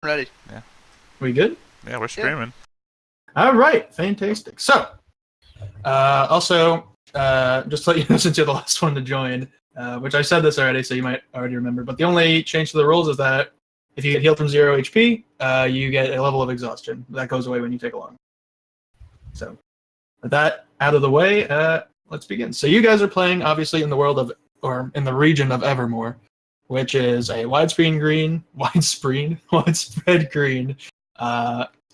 Ready. Yeah. We good? Yeah, we're streaming. All right, fantastic. So, just to let you know, since you're the last one to join, which I said this already, so you might already remember, but the only change to the rules is that if you get healed from 0 HP, you get a level of exhaustion. That goes away when you take a long. So, with that out of the way, let's begin. So you guys are playing, obviously, in the world of, or in the region of Evermoore, which is a widespread green,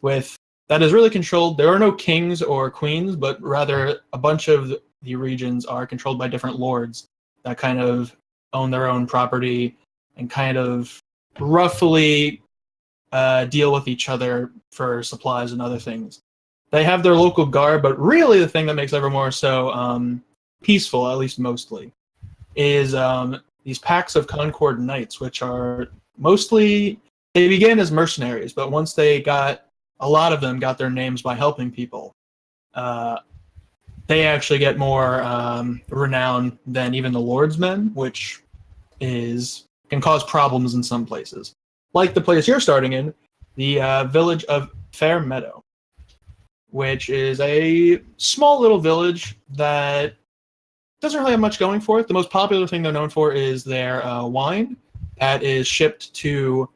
with that is really controlled. There are no kings or queens, but rather a bunch of the regions are controlled by different lords that kind of own their own property and kind of roughly deal with each other for supplies and other things. They have their local guard, but really the thing that makes Evermore so peaceful, at least mostly, is these packs of Concord Knights, which are mostly, they began as mercenaries, but once they got, a lot of them got their names by helping people. They actually get more renown than even the Lord's Men, which can cause problems in some places. Like the place you're starting in, the village of Fair Meadow, which is a small little village that doesn't really have much going for it. The most popular thing they're known for is their wine that is shipped to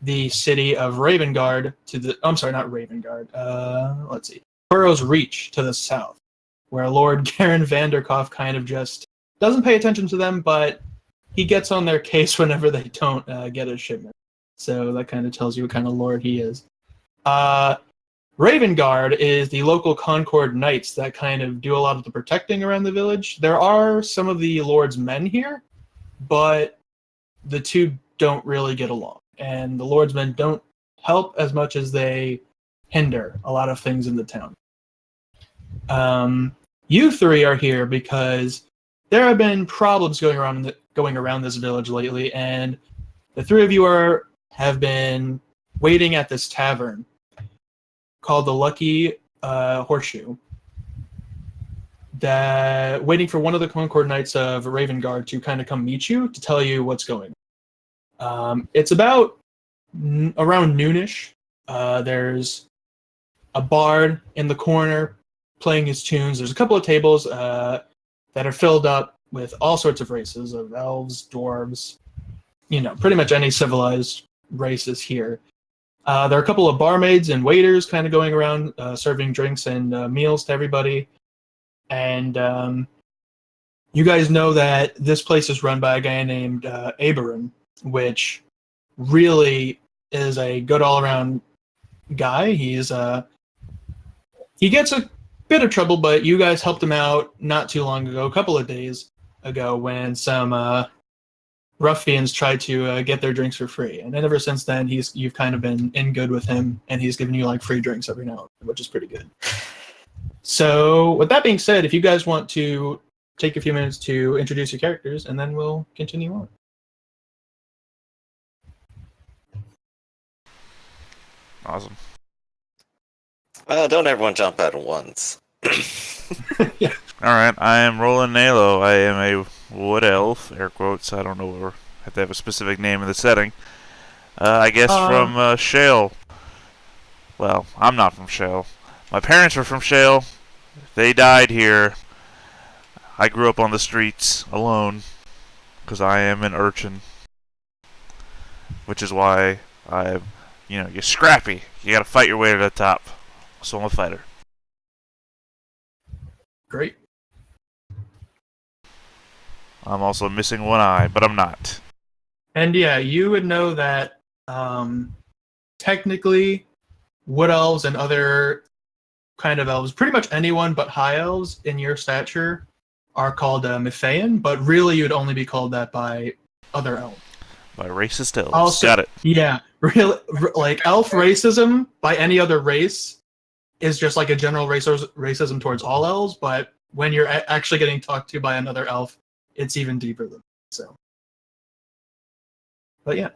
the city of Ravengard Burrow's Reach to the south, where Lord Garen Vanderkoff kind of just doesn't pay attention to them, but he gets on their case whenever they don't get a shipment. So that kind of tells you what kind of lord he is. Ravengard is the local Concord Knights that kind of do a lot of the protecting around the village. There are some of the Lord's men here, but the two don't really get along. And the Lord's men don't help as much as they hinder a lot of things in the town. You three are here because there have been problems going around this village lately, and the three of you have been waiting at this tavern called the Lucky Horseshoe, waiting for one of the Concord Knights of Ravengard to kind of come meet you to tell you what's going on. It's about around noonish. There's a bard in the corner playing his tunes. There's a couple of tables that are filled up with all sorts of races of elves, dwarves, pretty much any civilized races here. There are a couple of barmaids and waiters kind of going around serving drinks and meals to everybody. And you guys know that this place is run by a guy named Aberon, which really is a good all-around guy. He gets a bit of trouble, but you guys helped him out not too long ago, a couple of days ago, when some ruffians tried to get their drinks for free. And then ever since then, you've kind of been in good with him, and he's given you like free drinks every now and then, which is pretty good. So with that being said, if you guys want to take a few minutes to introduce your characters, and then we'll continue on. Awesome. Don't everyone jump at once. Yeah. Alright, I am Roland Nalo. I am a wood elf, air quotes. I don't know what have to have a specific name in the setting. I guess from Shale. Well, I'm not from Shale. My parents were from Shale. They died here. I grew up on the streets alone because I am an urchin. Which is why you're scrappy. You gotta fight your way to the top. So I'm a fighter. Great. I'm also missing one eye, but I'm not. And yeah, you would know that technically wood elves and other kind of elves, pretty much anyone but high elves in your stature, are called Mephaean, but really you'd only be called that by other elves. By racist elves. Also, got it. Yeah, really, like elf racism by any other race is just like a general racism towards all elves, but when you're actually getting talked to by another elf, it's even deeper than that. So. But yeah.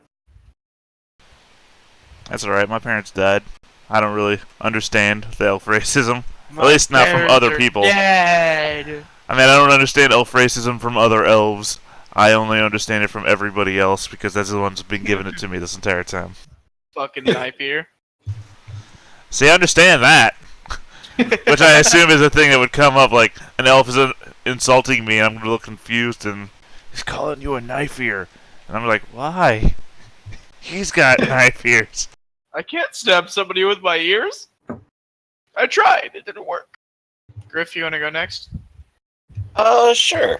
That's alright, my parents died. I don't really understand the elf racism. At least not from other people. Dead. I mean, I don't understand elf racism from other elves. I only understand it from everybody else because that's the one's been giving it to me this entire time. Fucking knife eater. See, I understand that. Which I assume is a thing that would come up, like, an elf is insulting me, and I'm a little confused, and he's calling you a knife ear. And I'm like, why? He's got knife ears. I can't stab somebody with my ears. I tried. It didn't work. Griff, you want to go next? Sure.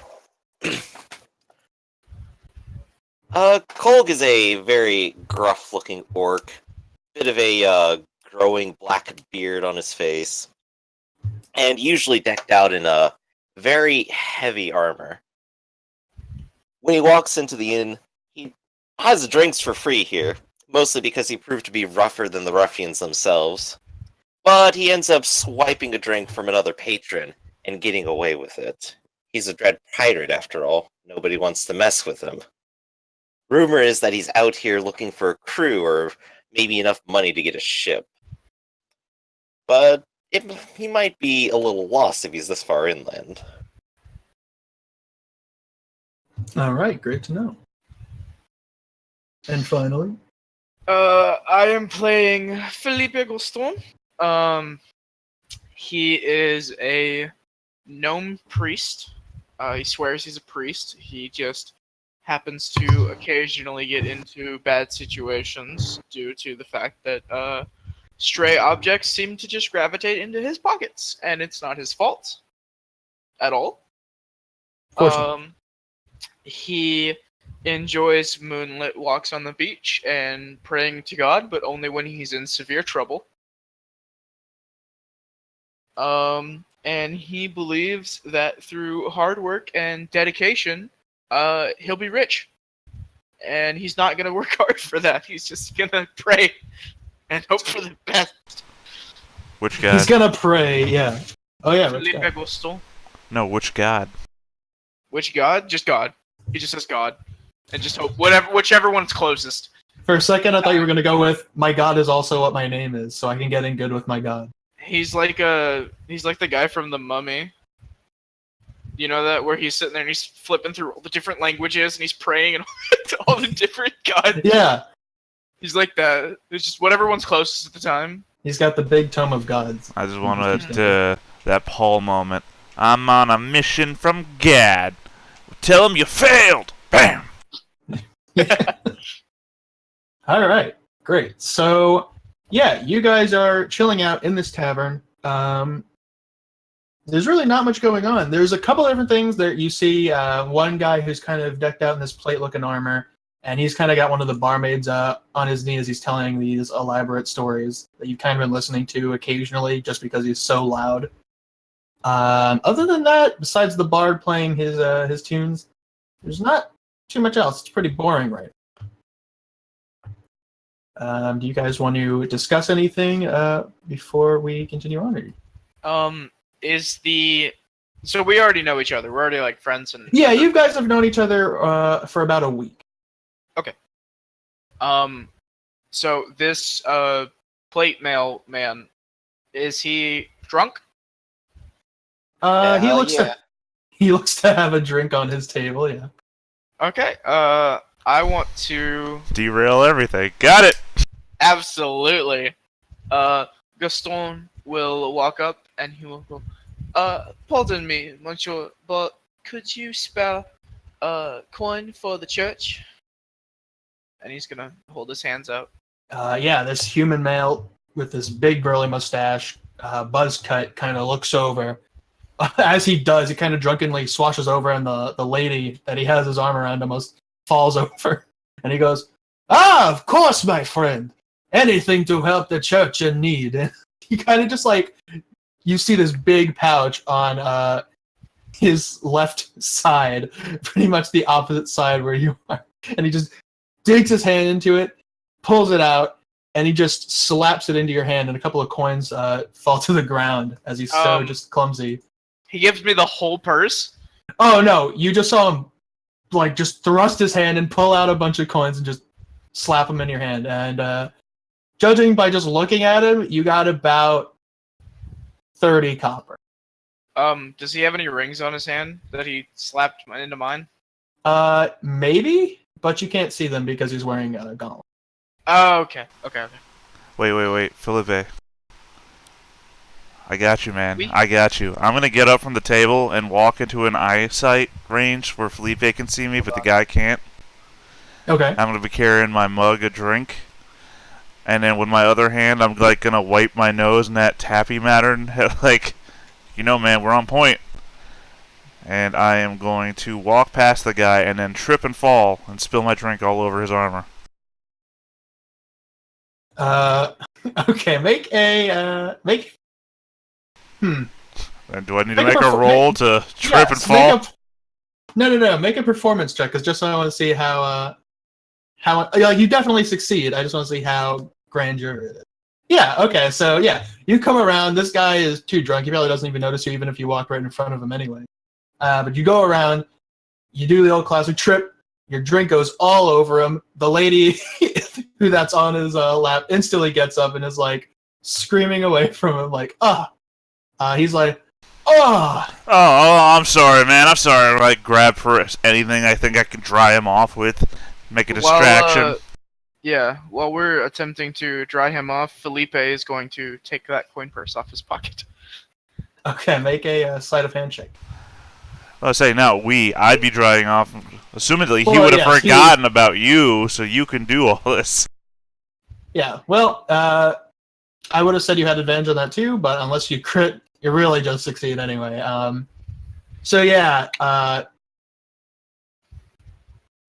Kolg is a very gruff-looking orc. Bit of a, growing black beard on his face. And usually decked out in a very heavy armor. When he walks into the inn, he has drinks for free here, mostly because he proved to be rougher than the ruffians themselves. But he ends up swiping a drink from another patron and getting away with it. He's a dread pirate, after all. Nobody wants to mess with him. Rumor is that he's out here looking for a crew or maybe enough money to get a ship. But he might be a little lost if he's this far inland. All right, great to know. And finally, I am playing Felipe Gaston. He is a gnome priest. He swears he's a priest. He just happens to occasionally get into bad situations due to the fact that stray objects seem to just gravitate into his pockets, and it's not his fault at all. He enjoys moonlit walks on the beach and praying to God, but only when he's in severe trouble. And he believes that through hard work and dedication, he'll be rich. And he's not gonna work hard for that. He's just gonna pray and hope for the best. Which god? he's gonna pray. Yeah. Oh yeah. Which Felipe god? Gaston. No, which god? Which God? Just God. He just says God. And just hope whichever one's closest. For a second, I thought you were gonna go with "My God is also what my name is," so I can get in good with my God. He's like the guy from The Mummy. You know that where he's sitting there and he's flipping through all the different languages and he's praying and to all the different gods. Yeah. He's like that. It's just whatever one's closest at the time. He's got the big tome of gods. I just wanted that Paul moment. I'm on a mission from Gad. Tell him you failed. Bam. All right, great. So, yeah, you guys are chilling out in this tavern. There's really not much going on. There's a couple different things that you see. One guy who's kind of decked out in this plate-looking armor, and he's kind of got one of the barmaids on his knee as he's telling these elaborate stories that you've kind of been listening to occasionally just because he's so loud. Other than that, besides the bard playing his tunes, there's not too much else. It's pretty boring right now. Do you guys want to discuss anything before we continue on? Or? So we already know each other. We're already like friends and Yeah, you guys have known each other for about a week. Okay. So this plate mail man, is he drunk? He looks to have a drink on his table. Yeah. Okay. I want to Derail everything. Got it. absolutely. Gaston will walk up and he will go. Pardon me, monsieur, but could you spare coin for the church? And he's gonna hold his hands out. Yeah, this human male with this big burly mustache, buzz cut, kind of looks over. As he does, he kind of drunkenly swashes over, and the lady that he has his arm around almost falls over. And he goes, "Ah, of course, my friend. Anything to help the church in need." And he kind of just like, you see this big pouch on his left side, pretty much the opposite side where you are. And he just digs his hand into it, pulls it out, and he just slaps it into your hand, and a couple of coins fall to the ground as he's so just clumsy. He gives me the whole purse. Oh no, you just saw him like just thrust his hand and pull out a bunch of coins and just slap them in your hand. And judging by just looking at him, you got about 30 copper. Does he have any rings on his hand that he slapped into mine? Maybe, but you can't see them because he's wearing a gauntlet. Oh, okay. Okay. Wait, Felipe. I got you, man. We? I got you. I'm gonna get up from the table and walk into an eyesight range where Felipe can see me, but the guy can't. Okay. I'm gonna be carrying my mug of drink, and then with my other hand, I'm like gonna wipe my nose in that tappy matter, like, man, we're on point. And I am going to walk past the guy and then trip and fall and spill my drink all over his armor. Okay. And do I need to Make a make a perfor- roll to trip and Yes, fall? No. Make a performance check, because just so I want to see how you definitely succeed. I just want to see how grandeur it is. Yeah. Okay. So yeah, you come around. This guy is too drunk. He probably doesn't even notice you, even if you walk right in front of him anyway. But you go around. You do the old classic trip. Your drink goes all over him. The lady who that's on his lap instantly gets up and is like screaming away from him, like he's like, oh. Oh, I'm sorry, man. I'm sorry. I grab for anything I think I can dry him off with, make a distraction. While we're attempting to dry him off, Felipe is going to take that coin purse off his pocket. Okay, make a sleight of hand check. I was saying, I'd be drying off. Assumedly, he Well, would have yes, forgotten about you, so you can do all this. Yeah, well, I would have said you had advantage on that too, but unless you crit, you really just succeed anyway. So yeah,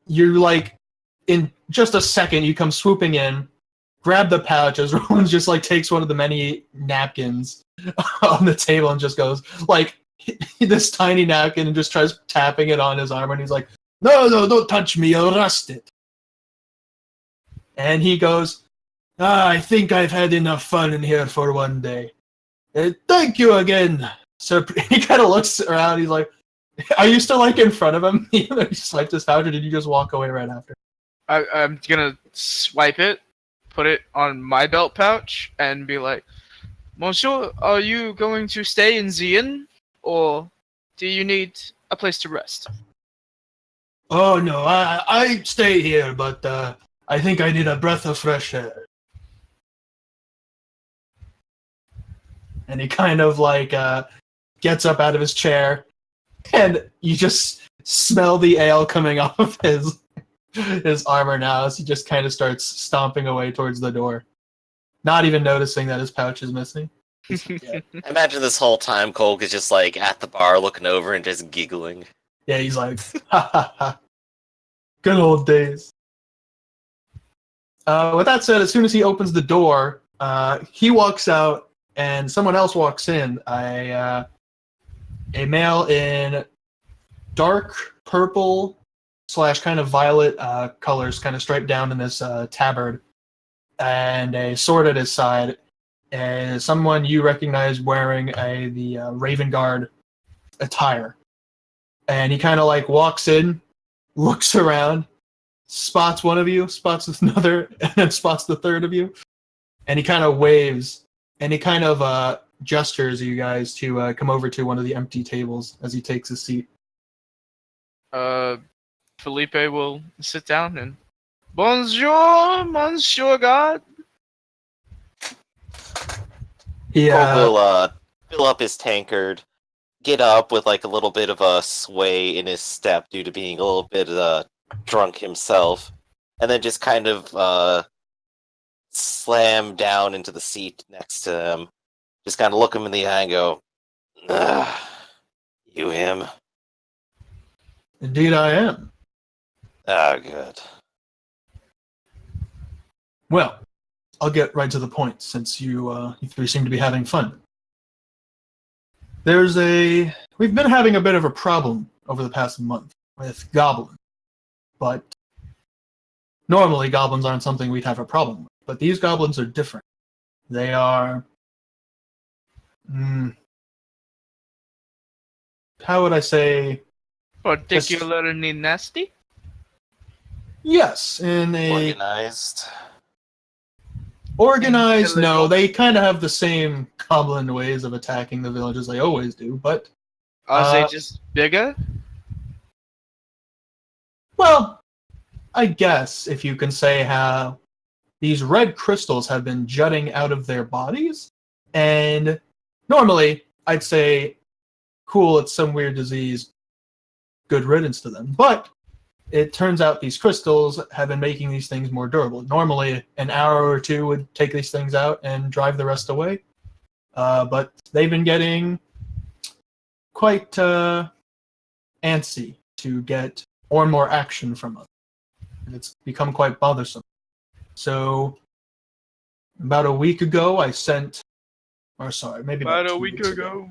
you're like, in just a second, you come swooping in, grab the pouch as Roland just like takes one of the many napkins on the table and just goes like this tiny napkin and just tries tapping it on his arm, and he's like, no, don't touch me, I'll rust it. And he goes, I think I've had enough fun in here for one day. Thank you again. So he kind of looks around. He's like, are you still like in front of him? He swiped his pouch, or did you just walk away right after? I'm gonna swipe it, put it on my belt pouch, and be like, Monsieur, are you going to stay in the inn, or do you need a place to rest? Oh no, I stay here, but I think I need a breath of fresh air. And he kind of like gets up out of his chair, and you just smell the ale coming off of his armor now as he just kind of starts stomping away towards the door, not even noticing that his pouch is missing. I imagine this whole time Cole is just like at the bar looking over and just giggling. Yeah, he's like, ha ha ha. Good old days. With that said, as soon as he opens the door, he walks out, and someone else walks in. A male in dark purple / kind of violet colors, kind of striped down in this tabard, and a sword at his side, and someone you recognize wearing the Raven Guard attire. And he kind of like walks in, looks around, spots one of you, spots another, and then spots the third of you. And he kind of waves, and he kind of gestures you guys to come over to one of the empty tables as he takes his seat. Felipe will sit down and, Bonjour, Monsieur God. Yeah. Cole will fill up his tankard, get up with like a little bit of a sway in his step due to being a little bit drunk himself, and then just kind of slam down into the seat next to him. Just kind of look him in the eye and go, you him? Indeed I am. Ah, good. Well, I'll get right to the point, since you three seem to be having fun. We've been having a bit of a problem over the past month with goblins. But normally goblins aren't something we'd have a problem with. But these goblins are different. They are... how would I say... Particularly nasty? Yes, in a... Organized. Organized, no. Intelligent. They kind of have the same goblin ways of attacking the village as they always do, but... Are they just bigger? Well, I guess, if you can say how these red crystals have been jutting out of their bodies. And normally, I'd say, cool, it's some weird disease, good riddance to them. But it turns out these crystals have been making these things more durable. Normally, an hour or two would take these things out and drive the rest away. But they've been getting quite antsy to get more and more action from us. And it's become quite bothersome. So, about a week ago, I sent... Or sorry, maybe about a week ago.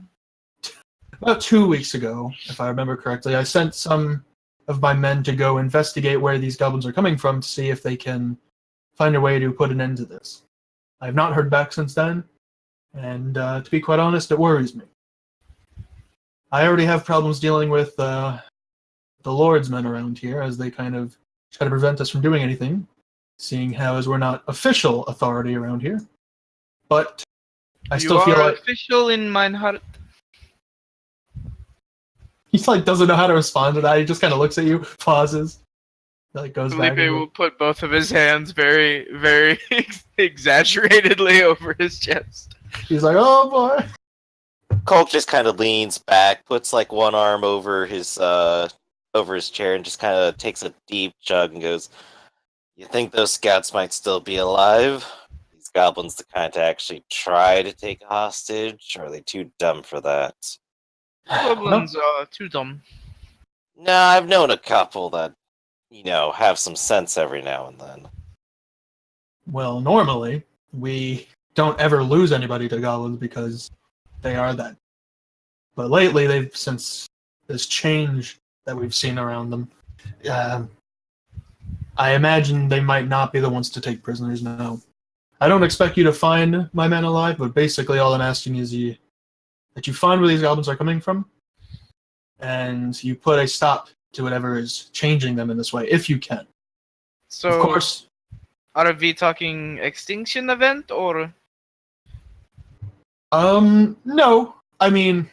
About 2 weeks ago, if I remember correctly, I sent some of my men to go investigate where these goblins are coming from to see if they can find a way to put an end to this. I have not heard back since then, and to be quite honest, it worries me. I already have problems dealing with the Lord's men around here, as they kind of try to prevent us from doing anything, seeing how as we're not official authority around here. But I still feel like official in mine heart. he doesn't know how to respond to that. He just kind of looks at you, pauses, goes Felipe back. will put both of his hands very, very exaggerately over his chest. He's like, "Oh boy." Colt just kind of leans back, puts one arm over his chair, and just kind of takes a deep chug and goes, "You think those scouts might still be alive? These goblins, the kind to actually try to take a hostage, or are they too dumb for that?" Goblins are too dumb. No, I've known a couple that, have some sense every now and then. Well, normally we don't ever lose anybody to goblins because they are that. But lately, since this change that we've seen around them, I imagine they might not be the ones to take prisoners now. I don't expect you to find my men alive, but basically all I'm asking is that you find where these goblins are coming from, and you put a stop to whatever is changing them in this way, if you can. So, of course, are we talking extinction event or? No. I mean,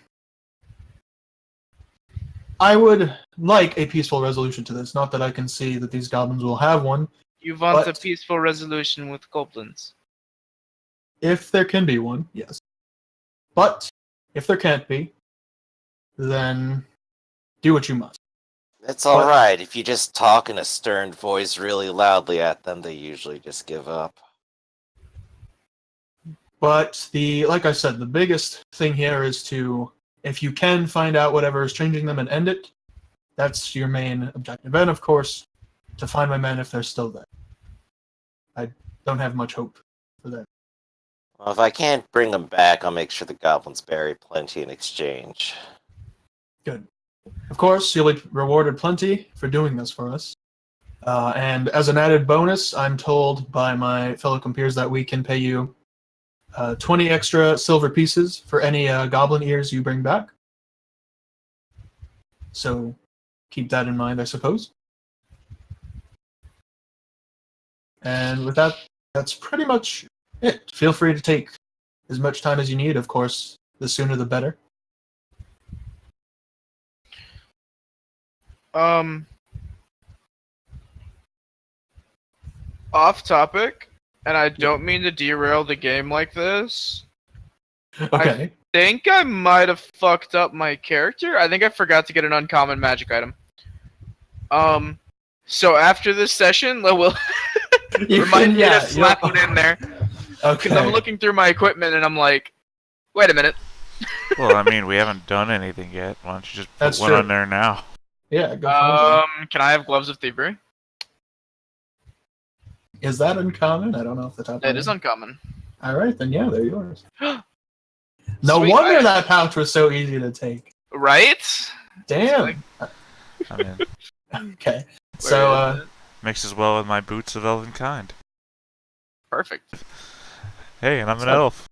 I would like a peaceful resolution to this. Not that I can see that these goblins will have one. You want but a peaceful resolution with goblins? If there can be one, yes. But if there can't be, then do what you must. It's alright. If you just talk in a stern voice really loudly at them, they usually just give up. But like I said, the biggest thing here is if you can find out whatever is changing them and end it, that's your main objective. And of course, to find my men if they're still there. I don't have much hope for that. Well, if I can't bring them back, I'll make sure the goblins bury plenty in exchange. Good. Of course, you'll be rewarded plenty for doing this for us. And as an added bonus, I'm told by my fellow compeers that we can pay you 20 extra silver pieces for any goblin ears you bring back. So keep that in mind, I suppose. And with that, that's pretty much it. Feel free to take as much time as you need. Of course, the sooner the better. Off topic, and I don't mean to derail the game like this. Okay. I think I might have fucked up my character. I think I forgot to get an uncommon magic item. So after this session, we'll remind me to slap it in there. Okay. Because I'm looking through my equipment and I'm like, wait a minute. Well, I mean, we haven't done anything yet. Why don't you just put one on there now? Yeah, go find Can I have gloves of thievery? Is that uncommon? I don't know if the top. It is uncommon. All right, then yeah, they're yours. No Sweet. wonder that pouch was so easy to take. Right? Damn. I mean, Okay. So mixes well with my boots of elven kind. Perfect. Hey, and I'm an elf.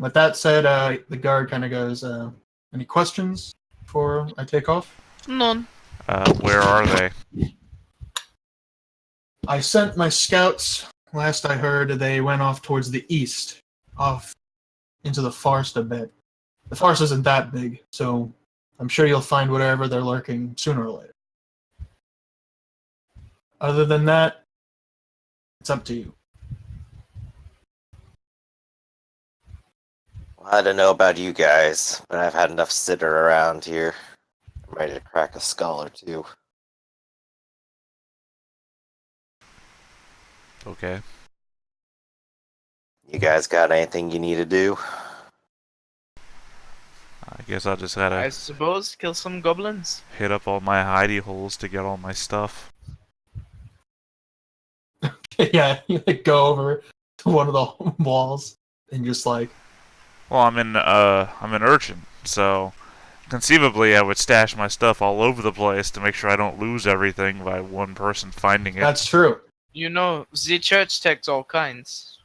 with that said, the guard kind of goes, any questions before I take off? None. Where are they? I sent my scouts. Last I heard, they went off towards the east, off into the forest a bit. The forest isn't that big, so I'm sure you'll find whatever they're lurking sooner or later. Other than that, it's up to you. I don't know about you guys, but I've had enough sitter around here. I'm ready to crack a skull or two. Okay. You guys got anything you need to do? I guess I'll just gotta I suppose kill some goblins. hit up all my hidey holes to get all my stuff. Yeah, you like go over to one of the walls and just like, Well, I'm an urchin, so conceivably I would stash my stuff all over the place to make sure I don't lose everything by one person finding it. that's true. You know, the church takes all kinds.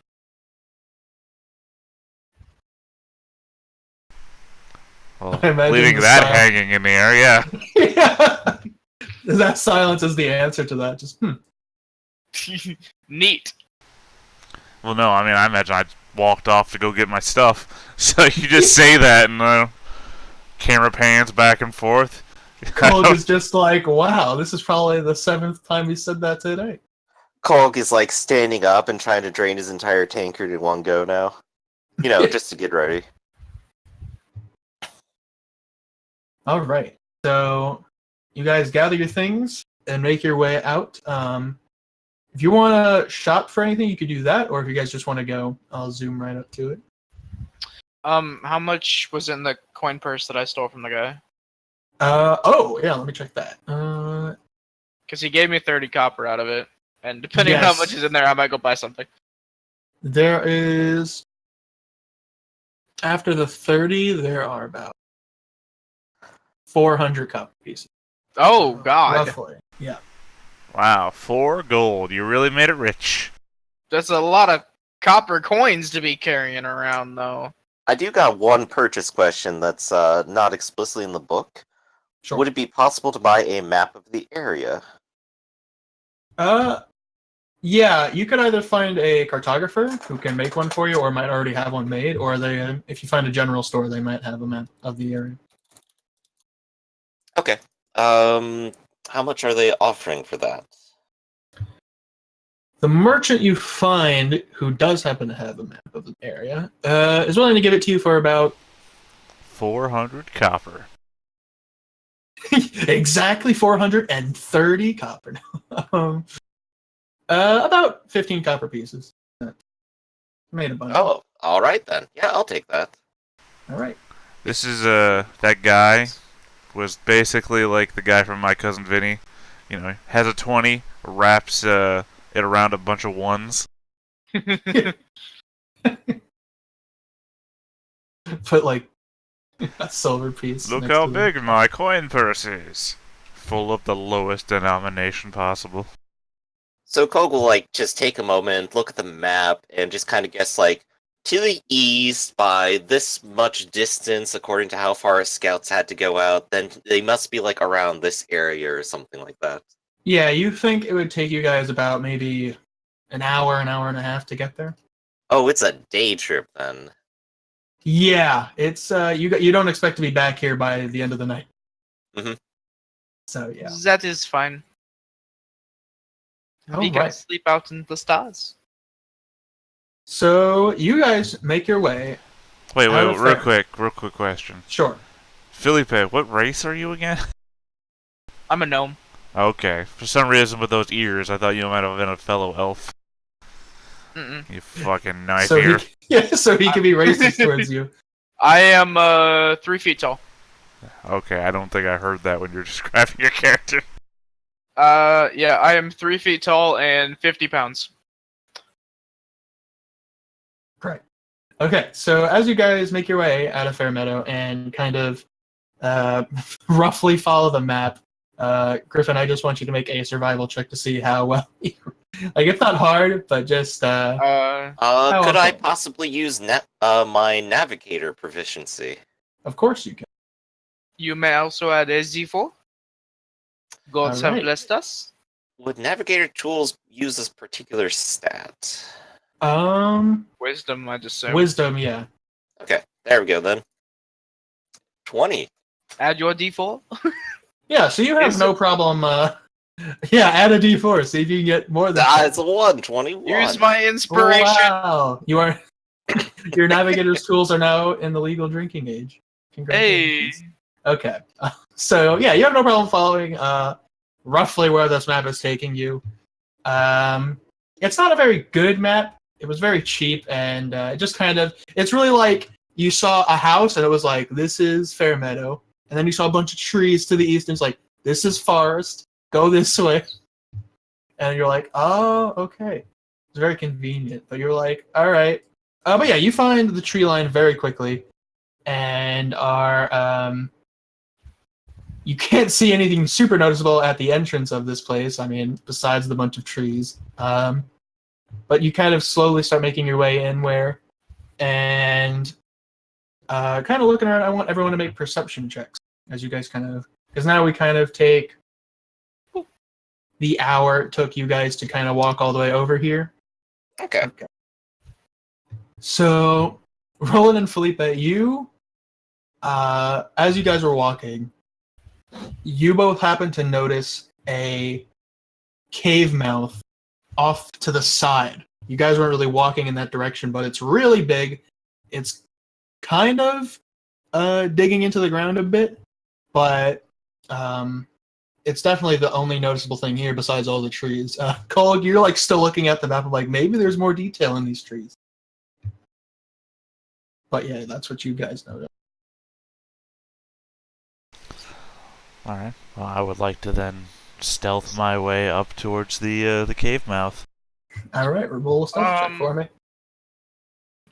Well, I imagine leaving the that sound. hanging in the air, yeah. Yeah. That silence is the answer to that. Just Neat. Well, no, I mean, I imagine I walked off to go get my stuff. So you just say that, and camera pans back and forth. Cole is just like, wow, this is probably the 7th time he said that today. Kolg is like standing up and trying to drain his entire tankard in one go now. You know, just to get ready. All right. So you guys gather your things and make your way out. If you want to shop for anything, you could do that, or if you guys just want to go, I'll zoom right up to it. How much was in the coin purse that I stole from the guy? Oh yeah, let me check that. Because he gave me 30 copper out of it, and depending on how Yes. much is in there, I might go buy something. There is, after the 30, there are about 400 copper pieces. Oh God, Roughly, yeah. Wow, 4 gold. You really made it rich. that's a lot of copper coins to be carrying around, though. I do got one purchase question that's not explicitly in the book. Sure. Would it be possible to buy a map of the area? Yeah, you could either find a cartographer who can make one for you, or might already have one made, or they, if you find a general store, they might have a map of the area. Okay. How much are they offering for that? The merchant you find who does happen to have a map of the area is willing to give it to you for about 400 copper. exactly 430 copper. About 15 copper pieces. Made a bunch. Oh, all right then. Yeah, I'll take that. All right. This is, that guy was basically like the guy from My Cousin Vinny. You know, has a 20, wraps, it around a bunch of ones. Put like a silver piece. Look next how to them. big my coin purse is. Full of the lowest denomination possible. So Kog will like just take a moment, look at the map, and just kind of guess like to the east by this much distance, according to how far his scouts had to go out. Then they must be like around this area or something like that. Yeah, you think it would take you guys about maybe an hour and a half to get there? Oh, it's a day trip then. Yeah, it's you don't expect to be back here by the end of the night. Mhm. So yeah. That is fine. We can Alright. sleep out in the stars. So you guys make your way. Wait, Out of real fair. quick question. Sure. Felipe, what race are you again? I'm a gnome. Okay, for some reason with those ears, I thought you might have been a fellow elf. Mm-mm. You fucking knife So ear. so he can be racist towards you. I am 3 feet tall. Okay, I don't think I heard that when you're describing your character. Yeah, I am 3 feet tall and 50 pounds. Great. Okay, so as you guys make your way out of Fairmeadow and kind of roughly follow the map, Griffin, I just want you to make a survival check to see how well you, like it's not hard, but just Could I often? possibly use my navigator proficiency? of course you can. You may also add a Z4. Gods have Alright. blessed us. Would navigator tools use this particular stat? Wisdom, I just assume. Wisdom, yeah. Okay, there we go then. 20. Add your D4. Yeah, so you have Is no problem yeah, add a D4, see if you can get more than Ah, it's a 1. 21. Use my inspiration. Wow. You are Your navigator's tools are now in the legal drinking age. Hey, Congratulations. Okay. So yeah, you have no problem following roughly where this map is taking you. It's not a very good map. It was very cheap, and it just kind of, it's really like you saw a house and it was like, this is Fairmeadow. And then you saw a bunch of trees to the east and it's like, this is Forest. Go this way. And you're like, oh, okay. It's very convenient. But you're like, all right. But yeah, you find the tree line very quickly and are, you can't see anything super noticeable at the entrance of this place. I mean, besides the bunch of trees. But you kind of slowly start making your way inwhere and kind of looking around. I want everyone to make perception checks as you guys kind of, because now we kind of take the hour it took you guys to kind of walk all the way over here. Okay. So, Roland and Felipe, you, as you guys were walking, you both happened to notice a cave mouth off to the side. You guys weren't really walking in that direction, but it's really big. It's kind of digging into the ground a bit, but it's definitely the only noticeable thing here besides all the trees. Cole, you're like still looking at the map of like, maybe there's more detail in these trees. But yeah, that's what you guys noticed. Alright. Well, I would like to then stealth my way up towards the cave mouth. Alright, roll a stealth check for me.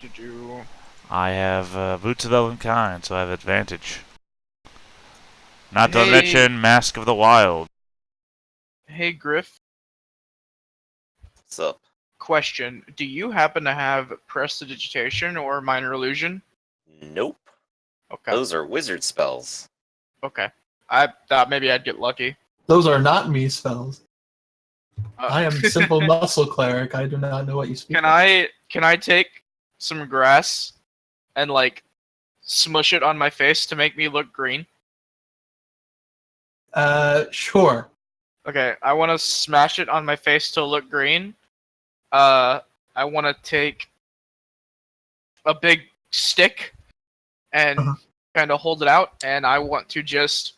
did you? I have Boots of Elvenkind, so I have advantage. Not to Hey. mention Mask of the Wild. Hey, Griff. What's up? Question: do you happen to have Prestidigitation or Minor Illusion? Nope. Okay. Those are wizard spells. Okay. I thought maybe I'd get lucky. Those are not me spells. I am Uh, simple muscle cleric. I do not know what you speak. Can I take some grass and like smush it on my face to make me look green? Sure. Okay, I want to smash it on my face to look green. I want to take a big stick and Uh-huh. kind of hold it out, and I want to just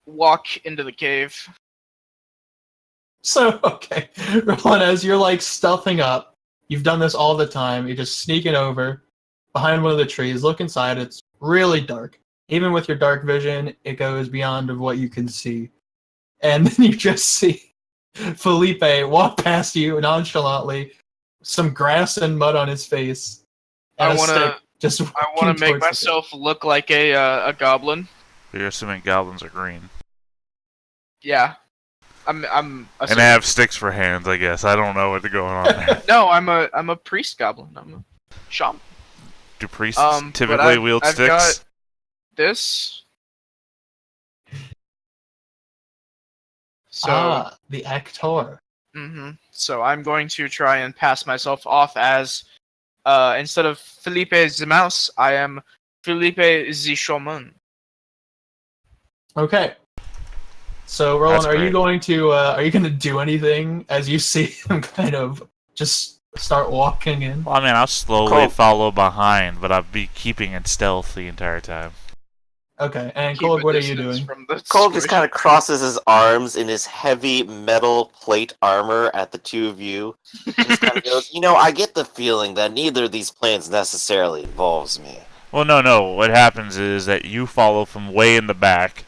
walk into the cave. So, okay. Roland, as you're like stealthing up, you've done this all the time. You're just sneaking over behind one of the trees. Look inside. It's really dark. Even with your dark vision, it goes beyond of what you can see. And then you just see Felipe walk past you nonchalantly, some grass and mud on his face. And I a wanna- stick just I want walking to make towards the cave. myself look like a goblin. You're assuming goblins are green. Yeah, I'm. And assuming- they have sticks for hands, I guess. I don't know what's going on there. No, I'm a priest goblin. I'm a shaman. Do priests But typically wield I've sticks? got this. So, the actor. So I'm going to try and pass myself off as, instead of Felipe the Mouse, I am Felipe the Shaman. Okay. So, Roland, That's are you great. going to do anything as you see him kind of just start walking in? Well, I mean, I'll slowly Cool. follow behind, but I'll be keeping in stealth the entire time. Okay, and Keep Cole, a what are you distance doing? from the Cole just squish. kind of crosses his arms in his heavy metal plate armor at the two of you. And just kind of goes, I get the feeling that neither of these plans necessarily involves me. Well, no. What happens is that you follow from way in the back,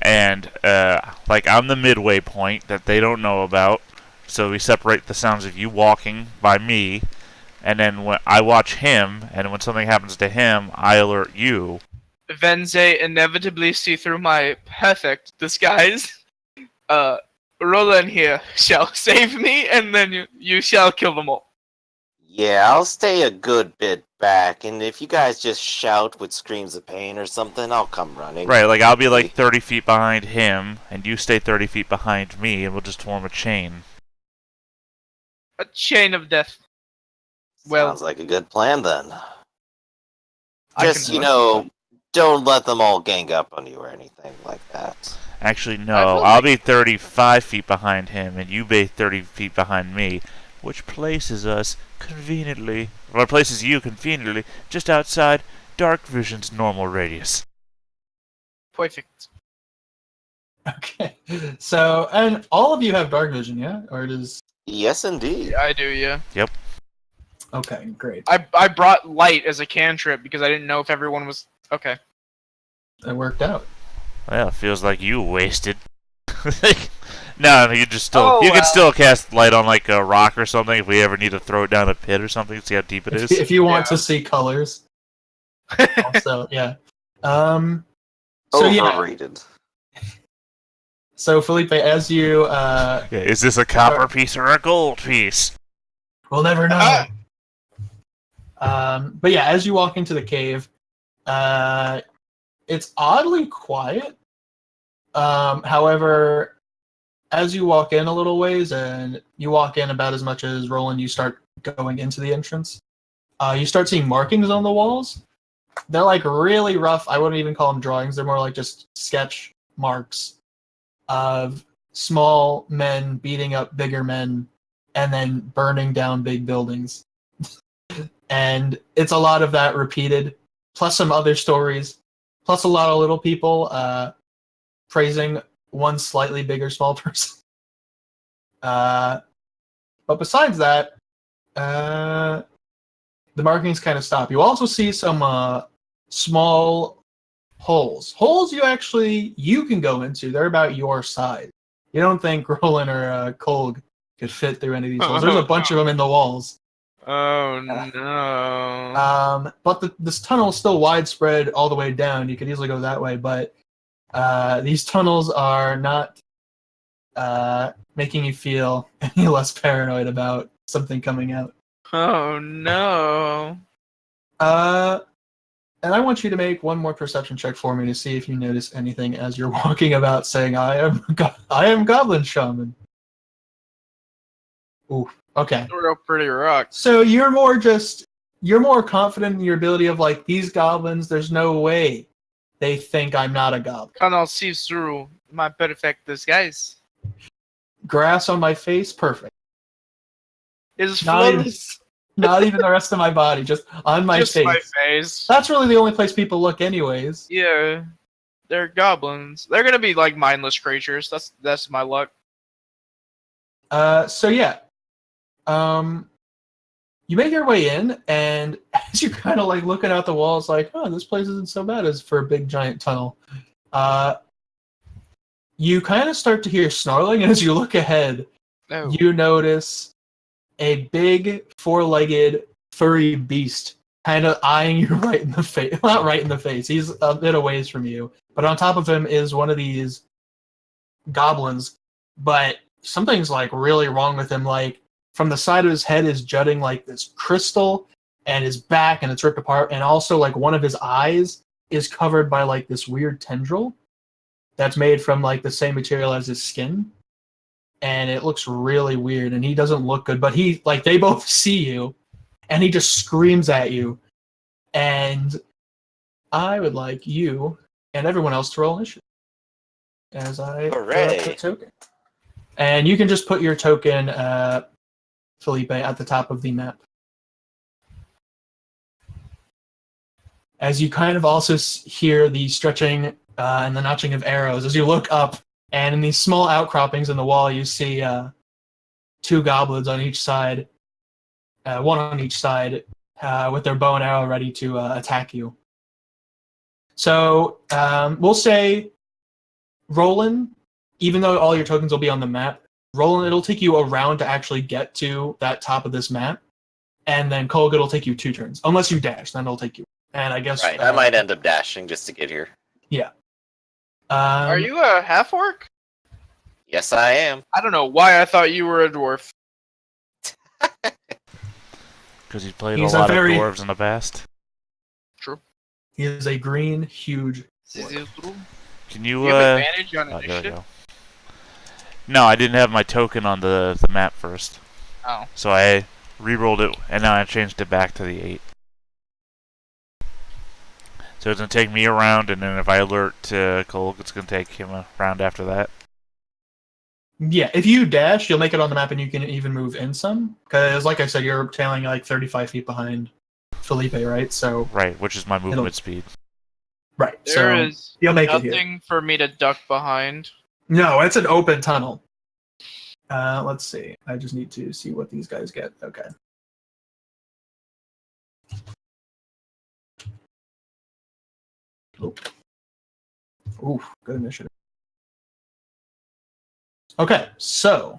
and like I'm the midway point that they don't know about. So we separate the sounds of you walking by me, and then when I watch him, and when something happens to him, I alert you. Then they inevitably see through my perfect disguise. Roland here shall save me, and then you shall kill them all. Yeah, I'll stay a good bit back, and if you guys just shout with screams of pain or something, I'll come running. Right, like I'll be like 30 feet behind him, and you stay 30 feet behind me, and we'll just form a chain. A chain of death. Well, Sounds like a good plan then. I Just, can- don't let them all gang up on you or anything like that. Actually, no, I feel I'll like- be 35 feet behind him, and you be 30 feet behind me, which places us you conveniently just outside Dark Vision's normal radius. Perfect. Okay. So, and all of you have dark vision, yeah? Or does... Yes, indeed. Yeah, I do, yeah. Okay, great. I brought light as a cantrip because I didn't know if everyone was... Okay. That worked out. Well, it feels like you wasted. No, you just still Oh, you can well. still cast light on like a rock or something if we ever need to throw it down a pit or something. See how deep it is. If you want Yeah. to see colors. Also, yeah. So yeah. Overrated. So Felipe, as you Yeah, is this a copper piece or a gold piece? we'll never know. But yeah, as you walk into the cave, it's oddly quiet. However, as you walk in a little ways, and you walk in about as much as Roland, you start going into the entrance. You start seeing markings on the walls. They're like really rough. I wouldn't even call them drawings. They're more like just sketch marks of small men beating up bigger men and then burning down big buildings. And it's a lot of that repeated, plus some other stories, plus a lot of little people praising one slightly bigger small person. But besides that, the markings kind of stop. You also see some small holes. Holes you can go into. They're about your size. You don't think Roland or Kolg could fit through any of these holes. There's a bunch of them in the walls. Oh, no. But this tunnel is still widespread all the way down. You could easily go that way, but these tunnels are not making you feel any less paranoid about something coming out. Oh, no. And I want you to make one more perception check for me to see if you notice anything as you're walking about saying, I am Goblin Shaman. Ooh, okay. Real pretty rocks. So you're more confident in your ability of like, these goblins, there's no way they think I'm not a goblin. Cannot see through my perfect disguise. Grass on my face, perfect. Is Not even- flawless. Not even the rest of my body, just on my Just face. my face. That's really the only place people look anyways. Yeah. They're goblins. They're gonna be like mindless creatures. That's my luck. So yeah. You make your way in, and as you're kind of like looking out the walls, like, oh, this place isn't so bad as for a big giant tunnel. You kind of start to hear snarling, and as you look ahead, No. you notice a big four-legged furry beast kind of eyeing you right in the face. Not right in the face. He's a bit a ways from you. But on top of him is one of these goblins. But something's like really wrong with him. Like from the side of his head is jutting like this crystal, and his back, and it's ripped apart. And also like one of his eyes is covered by like this weird tendril that's made from like the same material as his skin. And it looks really weird, and he doesn't look good. But they both see you, and he just screams at you. And I would like you and everyone else to roll initiative as I throw up the token. And you can just put your token, Felipe, at the top of the map. As you kind of also hear the stretching and the notching of arrows, as you look up. And in these small outcroppings in the wall, you see two goblins on each side, one on each side, with their bow and arrow ready to attack you. So we'll say, Roland, even though all your tokens will be on the map, Roland, it'll take you a round to actually get to that top of this map. And then Kolg, it'll take you 2 turns. Unless you dash, then it'll take you. And I guess... Right, I might end up dashing just to get here. Yeah. Are you a half-orc? Yes, I am. I don't know why I thought you were a dwarf. Because he's played He's a a lot very- of dwarves in the past. True. He is a green, huge... This is true. Can you, You have advantage on oh, there we initiative? go. No, I didn't have my token on the map first. Oh. So I re-rolled it, and now I changed it back to the 8. So it's going to take me a round, and then if I alert Kolg, it's going to take him a round after that. Yeah, if you dash, you'll make it on the map, and you can even move in some. Because, like I said, you're tailing like 35 feet behind Felipe, right? So Right, which is my movement speed. right, There so is you'll make it here. nothing for me to duck behind. No, it's an open tunnel. Let's see. I just need to see what these guys get. Okay. Ooh, good initiative. Okay, so,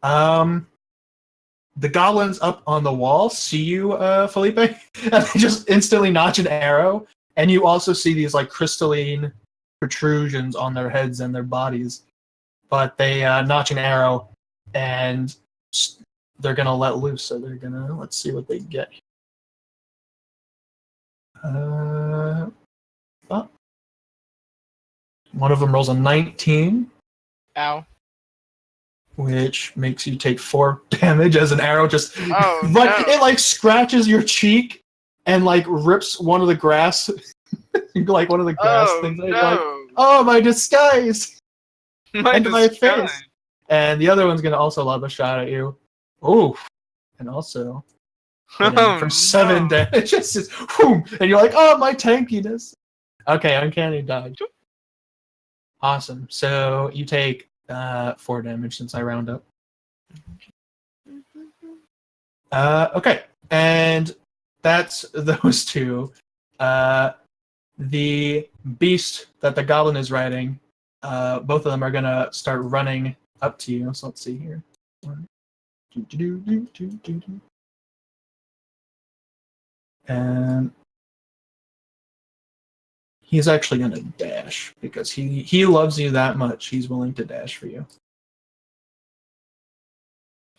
the goblins up on the wall see you, Felipe, and they just instantly notch an arrow. And you also see these like crystalline protrusions on their heads and their bodies. But they notch an arrow, and they're gonna let loose. So they're gonna let's see what they get. Oh. One of them rolls a 19. Ow. Which makes you take 4 damage as an arrow just Oh, but no. it like scratches your cheek and like rips one of the grass like one of the grass Oh, things. no. You're like, oh, my disguise My and my disguise. face. And the other one's gonna also lob a shot at you. Ooh, and also hitting Oh, for 7 no. damage. Just whoom, and you're like, oh, my tankiness. Okay, uncanny dodge. Awesome. So you take 4 damage since I round up. Okay, and that's those two. The beast that the goblin is riding, both of them are gonna start running up to you. So let's see here. And he's actually gonna dash because he loves you that much. He's willing to dash for you.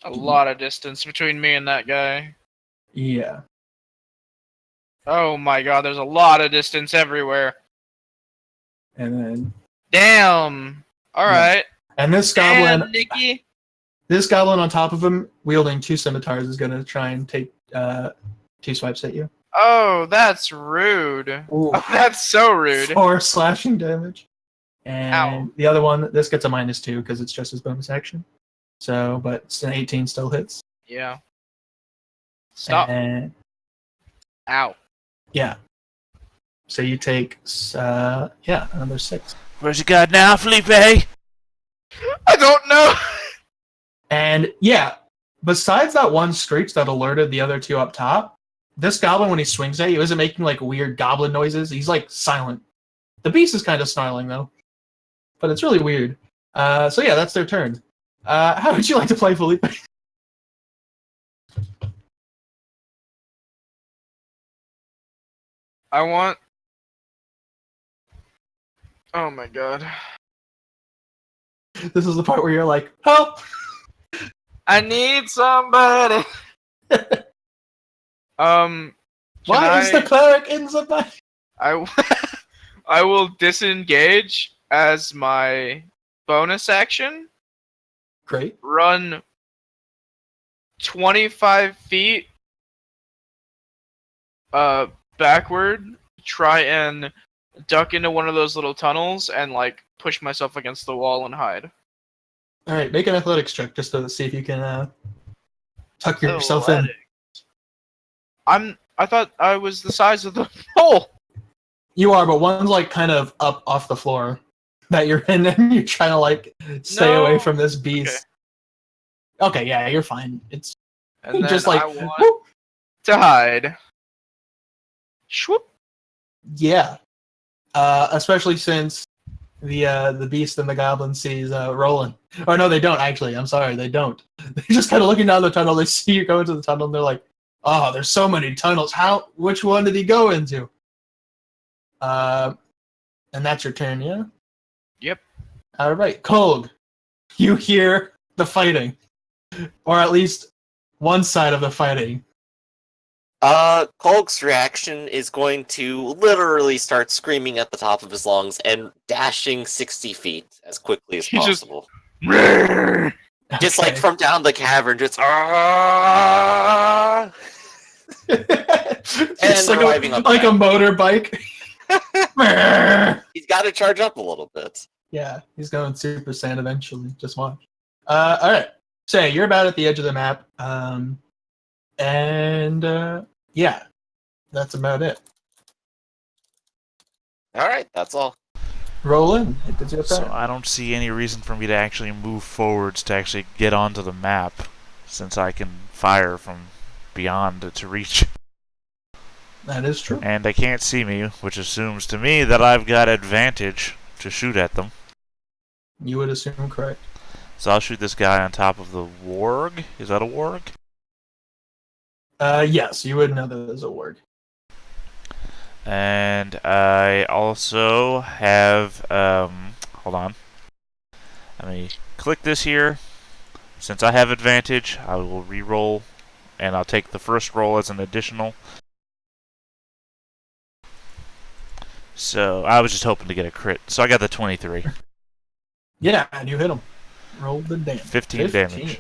A lot of distance between me and that guy. Yeah. Oh my god, there's a lot of distance everywhere. And then Damn. Alright. and this goblin Damn, Nikki. this goblin on top of him wielding 2 scimitars is gonna try and take 2 swipes at you. Oh, that's rude. Ooh. Oh, that's so rude. 4 slashing damage. And Ow. the other one, this gets a -2 because it's just his bonus action. So, but it's an 18 still hits. Yeah. Stop. And Ow. yeah. So you take, another 6. Where's he got now, Felipe? I don't know. And yeah, besides that one screech that alerted the other 2 up top, this goblin, when he swings at you, isn't making like weird goblin noises. He's like silent. The beast is kind of snarling though, but it's really weird. So yeah, that's their turn. How would you like to play, Felipe? I want. Oh my god. This is the part where you're like, help! I need somebody. Why is the cleric in the back? I will disengage as my bonus action. Great. Run 25 feet backward, try and duck into one of those little tunnels and like push myself against the wall and hide. All right, make an athletics check just to see if you can tuck yourself in. I thought I was the size of the hole. You are, but one's like kind of up off the floor that you're in, and you're trying to like stay away from this beast. Okay, yeah, you're fine. It's And then just like I want whoop. to hide. Shwoop. Yeah, especially since the beast and the goblin sees Roland. Or no, they don't actually. I'm sorry, they don't. They're just kind of looking down the tunnel. They see you go into the tunnel, and they're like, "Oh, there's so many tunnels. Which one did he go into?" And that's your turn, yeah? Yep. All right, Kolg, you hear the fighting, or at least one side of the fighting. Kolg's reaction is going to literally start screaming at the top of his lungs and dashing 60 feet as quickly as He just- possible. Just like Okay. from down the cavern, just It's like arriving a on the like a back. motorbike. He's got to charge up a little bit. Yeah, he's going Super Saiyan eventually. Just watch. All right. So you're about at the edge of the map. Yeah, that's about it. All right, that's all. Roll in. It's your So turn. I don't see any reason for me to actually move forwards to actually get onto the map, since I can fire from beyond to reach. That is true. And they can't see me, which assumes to me that I've got advantage to shoot at them. You would assume correct. So I'll shoot this guy on top of the warg. Is that a warg? Yes, you would know that there's a warg. And I also have, hold on. Let me click this here. Since I have advantage, I will re-roll, and I'll take the first roll as an additional. So I was just hoping to get a crit. So I got the 23. Yeah, and you hit him. Roll the damage. 15 damage.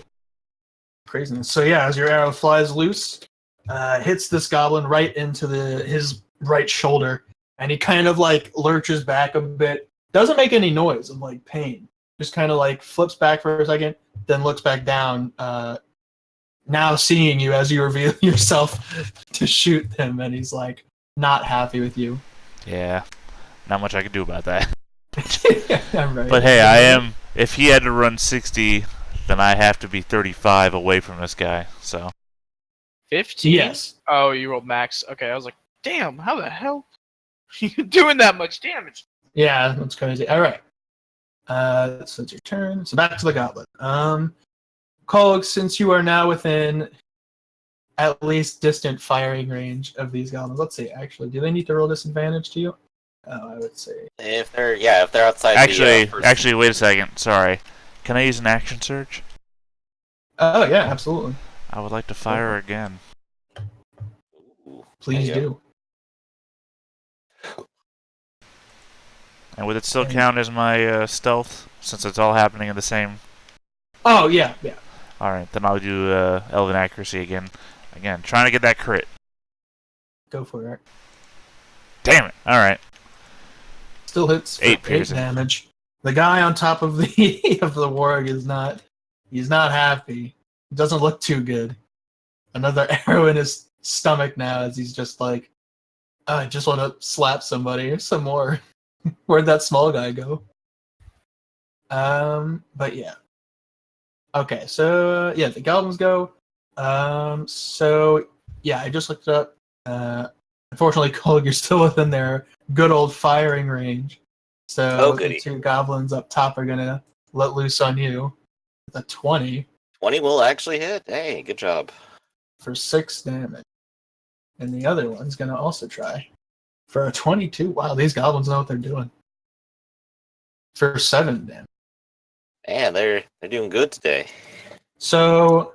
Craziness. So yeah, as your arrow flies loose, hits this goblin right into his right shoulder, and he kind of like lurches back a bit. Doesn't make any noise of like pain. Just kind of like flips back for a second, then looks back down. Now seeing you as you reveal yourself to shoot him, and he's like not happy with you. Yeah, not much I can do about that. Right. But hey, I am. If he had to run 60, then I have to be 35 away from this guy. So 15? Yes. Oh, you rolled max. Okay, I was like, damn, how the hell are you doing that much damage? Yeah, that's crazy. All right. So it's your turn. So back to the goblin. Kolg, since you are now within at least distant firing range of these goblins, let's see. Actually, do they need to roll disadvantage to you? Oh, I would say. If they're outside. Actually, wait a second. Sorry. Can I use an action surge? Oh yeah, absolutely. I would like to fire again. Please There you do. And would it still count as my stealth, since it's all happening in the same? Oh yeah, yeah. Alright, then I'll do Elven Accuracy again. Again, trying to get that crit. Go for it. Damn it! Alright. Still hits for 8 8 piercing. damage. The guy on top of the of the warg is not. He's not happy. It doesn't look too good. Another arrow in his stomach now, as he's just like, I just want to slap somebody. Some more. Where'd that small guy go? But yeah. Okay, so yeah, the goblins go. So yeah, I just looked it up. Unfortunately, Kolg, you're still within their good old firing range. So the two goblins up top are gonna let loose on you with a 20. 20 will actually hit. Hey, good job. For 6 damage. And the other one's gonna also try. For a 22. Wow, these goblins know what they're doing. For 7 damage. Man, they're doing good today. So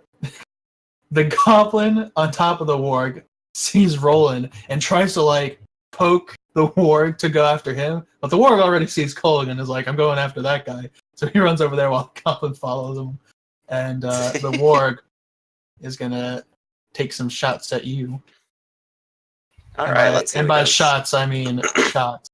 the goblin on top of the warg sees Roland and tries to like poke the warg to go after him, but the warg already sees Kolg and is like, I'm going after that guy. So he runs over there while the goblin follows him. And the warg is gonna take some shots at you. All right, let's see. And by shots, I mean shots.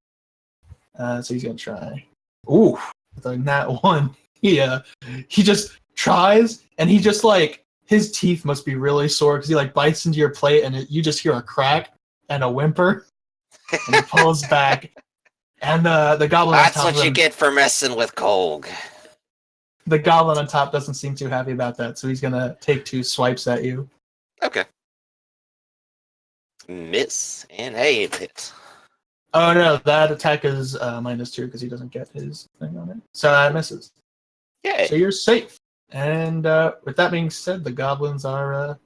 So he's gonna try. Ooh, with a nat 1. He just tries, and he just like his teeth must be really sore because he like bites into your plate, and you just hear a crack and a whimper, and he pulls back, and the goblin. That's on top what of you him, get for messing with Kolg. The goblin on top doesn't seem too happy about that, so he's gonna take 2 swipes at you. Okay. Miss and hey, it hits. Oh no, that attack is -2 because he doesn't get his thing on it, so that misses. Yay. So you're safe. And with that being said, the goblins are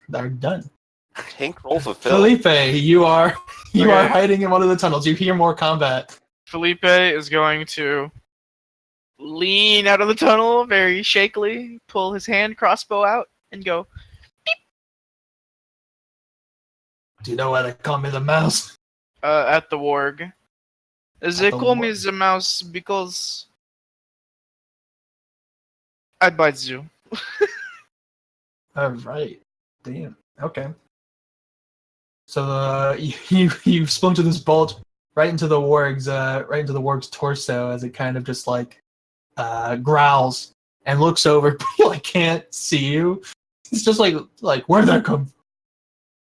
done. Pink roll fulfilled. Felipe, you are Okay. hiding in one of the tunnels. You hear more combat. Felipe is going to lean out of the tunnel very shakily, pull his hand crossbow out, and go, Do you know why they call me the mouse? at the warg. They the call me warg. the mouse because I bite you. All right. Damn. Okay. So you splinter this bolt. right into the warg's torso as it kind of just like growls and looks over, but he like can't see you. It's just like where'd that come from?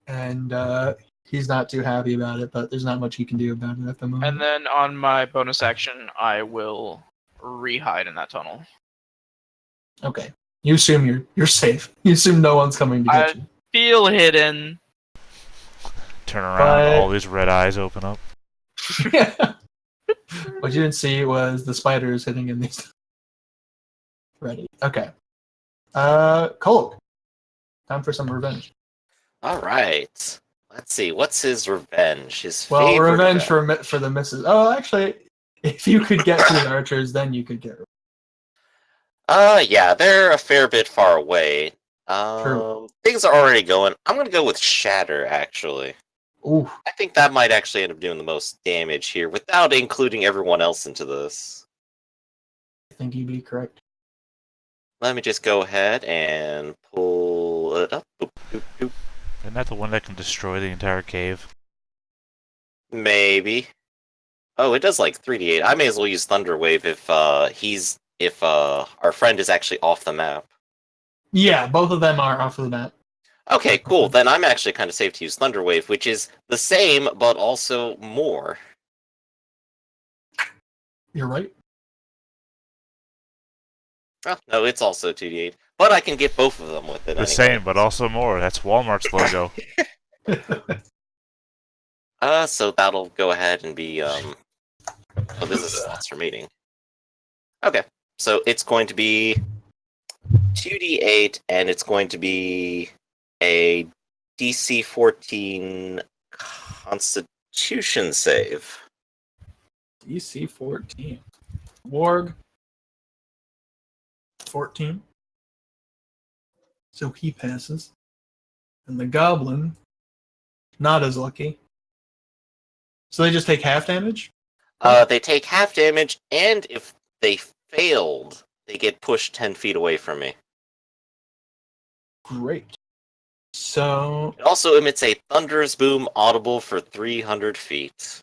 And he's not too happy about it, but there's not much he can do about it at the moment. And then on my bonus action, I will re-hide in that tunnel. Okay. You assume you're safe. You assume no one's coming to get you. Feel hidden. Turn around, But- all these red eyes open up. Yeah. What you didn't see was the spiders hitting in these. Ready. Okay. Cole. Time for some revenge. All right. Let's see. What's his revenge? His Well, favorite revenge event? for the misses. Oh, actually, if you could get to the archers, then you could get. Yeah, they're a fair bit far away. True. Things are already going. I'm gonna go with Shatter, actually. Ooh, I think that might actually end up doing the most damage here, without including everyone else into this. I think you'd be correct. Let me just go ahead and pull it up. Boop, boop, boop. Isn't that the one that can destroy the entire cave? Maybe. Oh, it does like 3d8. I may as well use Thunder Wave if our friend is actually off the map. Yeah, both of them are off of the map. Okay, cool. Then I'm actually kind of safe to use Thunder Wave, which is the same but also more. You're right. Oh, no, it's also 2d8, but I can get both of them with it. The anyway. same, but also more. That's Walmart's logo. So that'll go ahead and be oh, business slots for meeting. Okay, so it's going to be 2d8, and it's going to be a DC 14 Constitution save. DC 14. Warg 14. So he passes. And the goblin, not as lucky. So they just take half damage? They take half damage, and if they failed, they get pushed 10 feet away from me. Great. So, It also emits a thunderous boom audible for 300 feet.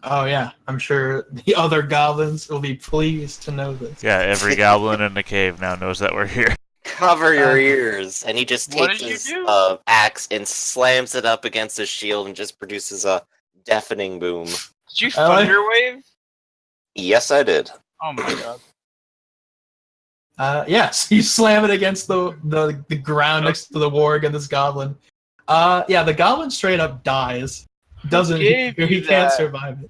oh yeah, I'm sure the other goblins will be pleased to know this. Yeah, every goblin in the cave now knows that we're here. Cover your ears, and he just What takes did you his do? axe and slams it up against his shield and just produces a deafening boom. Did you I like- thunder wave? Yes, I did. Oh my god. Yes, you slam it against the ground next to the warg and this goblin. Yeah, the goblin straight up dies. Doesn't gave he you can't that? survive it.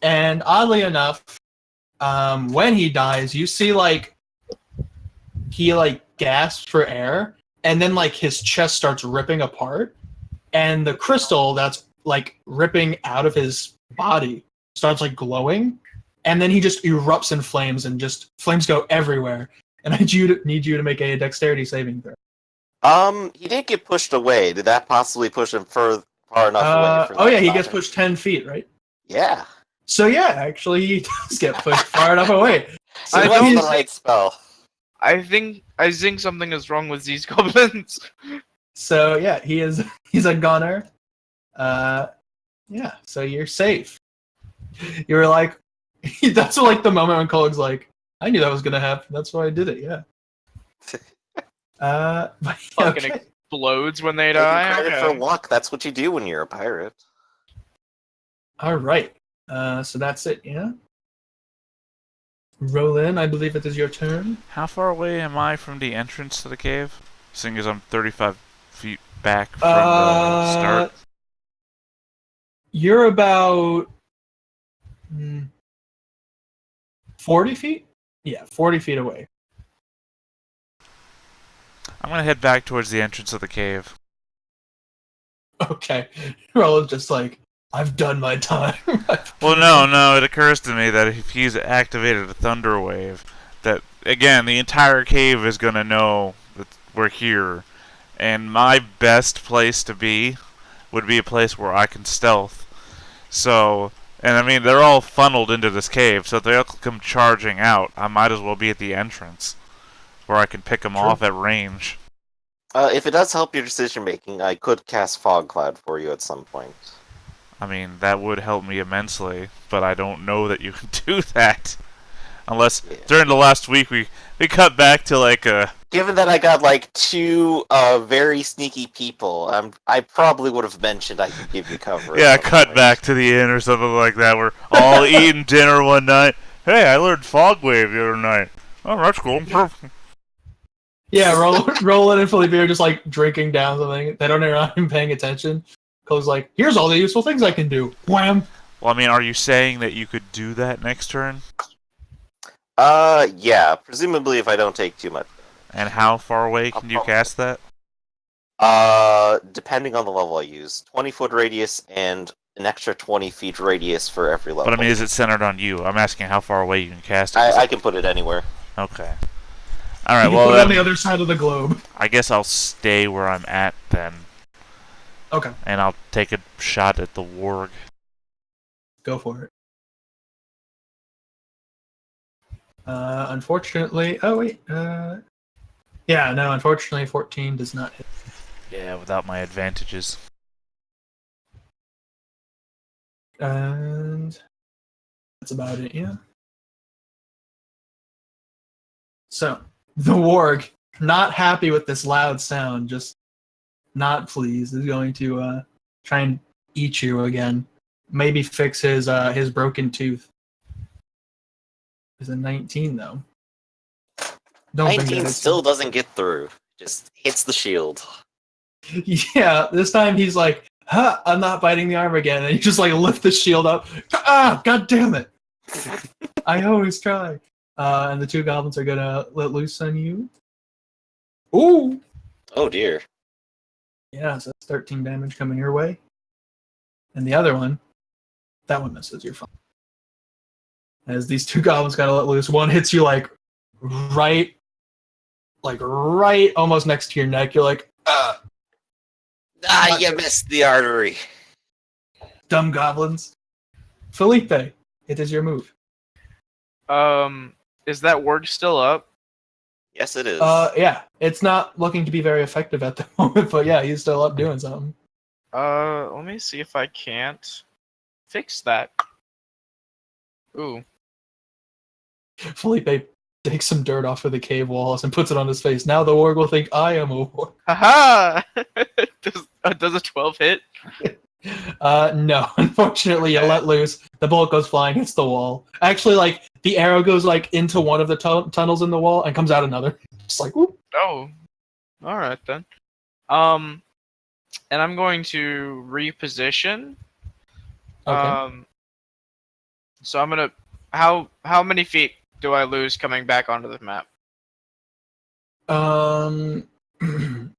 And oddly enough, when he dies, you see like he like gasps for air, and then like his chest starts ripping apart, and the crystal that's like ripping out of his body starts like glowing, and then he just erupts in flames, and just flames go everywhere. And I need you to make a dexterity saving throw. He did get pushed away. Did that possibly push him far enough away? For Oh that yeah, he gets fire? pushed 10 feet, right? Yeah. So yeah, actually he does get pushed far enough away. So So I that's don't- the right spell. I think something is wrong with these goblins. So yeah, he's a gunner. Yeah, so you're safe. You were like, that's like the moment when Colg's like, I knew that was gonna happen. That's why I did it. Yeah. But, Fucking okay. explodes when they Taking die. credit Okay. for luck. That's what you do when you're a pirate. All right. So that's it. Yeah. Roland, I believe it is your turn. How far away am I from the entrance to the cave? Seeing as I'm 35 feet back from the start. You're about 40 feet? Yeah, 40 feet away. I'm gonna head back towards the entrance of the cave. Okay. Roland's just like, I've done my time. Well, no, it occurs to me that if he's activated a thunder wave, that, again, the entire cave is gonna know that we're here. And my best place to be would be a place where I can stealth. So, and I mean, they're all funneled into this cave, so if they'll come charging out, I might as well be at the entrance, where I can pick them True. off at range. If it does help your decision making, I could cast Fog Cloud for you at some point. I mean, that would help me immensely, but I don't know that you can do that. Unless during the last week we cut back to like a... Given that I got like two very sneaky people, I probably would have mentioned I could give you cover. Yeah, cut back to the inn or something like that. We're all eating dinner one night. Hey, I learned fog wave the other night. Oh, that's cool. Yeah, Roland and Felipe are just like drinking down something. They don't even paying attention. Cole's like, here's all the useful things I can do. Wham! Well, I mean, are you saying that you could do that next turn? Yeah, presumably if I don't take too much. And how far away can you cast that? Depending on the level I use. 20-foot radius and an extra 20 feet radius for every level. But I mean, is it centered on you? I'm asking how far away you can cast it. I can put it anywhere. Okay. Alright, You well put it then, on the other side of the globe. I guess I'll stay where I'm at then. Okay, And I'll take a shot at the warg. go for it. Unfortunately, yeah, no, unfortunately 14 does not hit. Yeah, without my advantages. And that's about it, yeah. So, the warg, not happy with this loud sound, just not pleased, is going to try and eat you again. Maybe fix his broken tooth. It's a 19 though. Don't think 19 that it's- still doesn't get through. Just hits the shield. Yeah, this time he's like, huh, I'm not biting the arm again. And he just like lift the shield up. Ah, god damn it. I always try. And the two goblins are gonna let loose on you. Ooh! Oh dear. Yeah, so that's 13 damage coming your way. And the other one, that one misses, you're fine. As these two goblins gotta let loose, one hits you like right almost next to your neck. You're like, ah! Ah, you missed the artery. Dumb goblins. Felipe, it is your move. Is that warg still up? Yes, it is. Yeah, it's not looking to be very effective at the moment, but yeah, he's still up doing something. Let me see if I can't fix that. Ooh. Felipe takes some dirt off of the cave walls and puts it on his face. Now the warg will think I am a warg. Haha! Does a 12 hit? No, unfortunately, you let loose. The bullet goes flying, hits the wall. Actually, like the arrow goes like into one of the tunnels in the wall and comes out another. Just like, whoop. Oh. Alright then. And I'm going to reposition. Okay. So I'm gonna. How many feet do I lose coming back onto the map?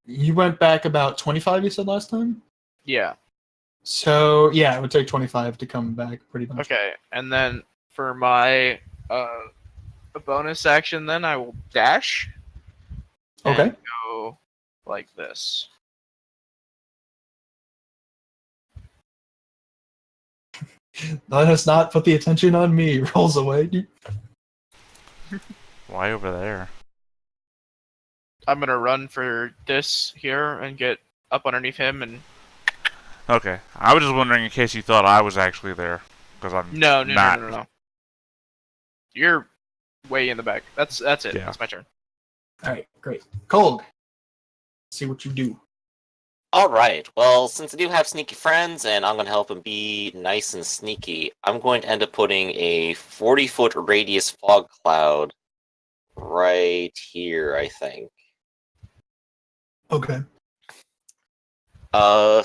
You went back about 25. You said last time. Yeah. So yeah, it would take 25 to come back, pretty much. Okay, and then for my a bonus action, then I will dash. and Okay. Go like this. Let us not put the attention on me. Rolls away. Why over there? I'm gonna run for this here and get up underneath him and. Okay, I was just wondering in case you thought I was actually there, because I'm No. not. You're way in the back. That's it. Yeah. That's my turn. All right, great. Cold. See what you do. Alright, well, since I do have sneaky friends, and I'm going to help them be nice and sneaky, I'm going to end up putting a 40-foot radius fog cloud right here, I think. Okay.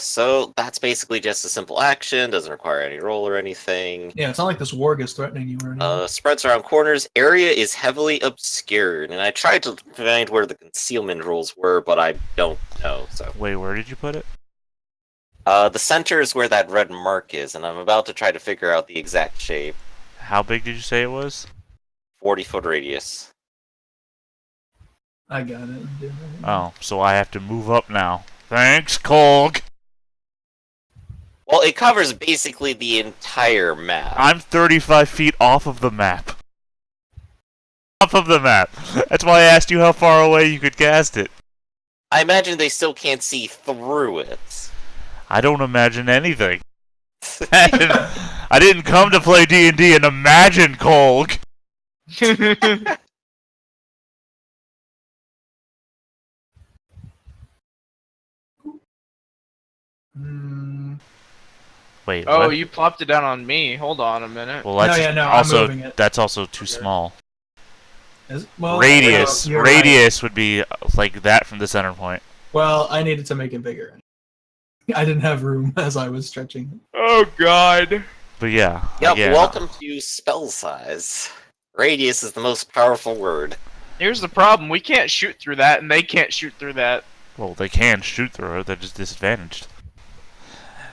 So that's basically just a simple action, doesn't require any roll or anything. Yeah, it's not like this warg is threatening you or anything. Spreads around corners. Area is heavily obscured, and I tried to find where the concealment rules were, but I don't know, so... Wait, where did you put it? The center is where that red mark is, and I'm about to try to figure out the exact shape. How big did you say it was? 40-foot radius. I got it. Oh, so I have to move up now. Thanks, Kolg. Well, it covers basically the entire map. I'm 35 feet off of the map. Off of the map. That's why I asked you how far away you could cast it. I imagine they still can't see through it. I don't imagine anything. I didn't come to play D&D and imagine Kolg. Mm, Wait, Oh, what? you plopped it down on me. Hold on a minute. Well, that's no, I'm also moving it. that's also too small. Well, Radius you're right. radius would be like that from the center point. Well, I needed to make it bigger. I didn't have room as I was stretching. Oh God. But yeah, Yep, yeah. welcome to spell size. Radius is the most powerful word. Here's the problem. We can't shoot through that, and they can't shoot through that. Well, they can shoot through it. They're just disadvantaged.